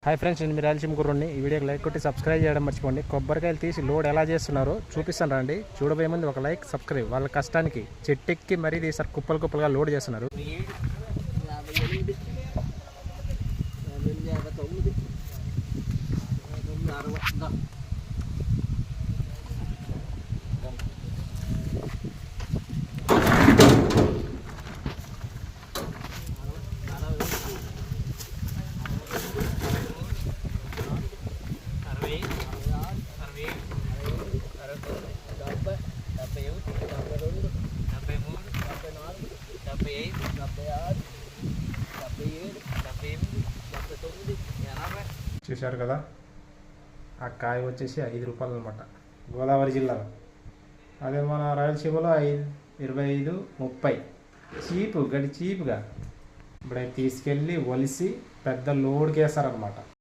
Hi friends, నేను మీ రాయలసీమ గుర్రుని. ఈ వీడియోకి లైక్ కొట్టి సబ్స్క్రైబ్ చేయడం మర్చిపోండి. కొబ్బరికాయలు తీసి లోడ్ ఎలా చేస్తున్నారో చూపిస్తాను రండి. చూడబోయే ముందు ఒక లైక్, సబ్స్క్రైబ్. వాళ్ళ కష్టానికి చెట్టెక్కి మరీ తీసారు, కుప్పలు కుప్పలుగా లోడ్ చేస్తున్నారు. చూశారు కదా, ఆ కాయ వచ్చేసి 5 రూపాయలు అనమాట, గోదావరి జిల్లాలో. అదే మన రాయలసీమలో 25, 30 చీపు, గడి చీపుగా. ఇప్పుడైతే తీసుకెళ్ళి ఒలిసి పెద్ద లోడ్కి వేస్తారనమాట.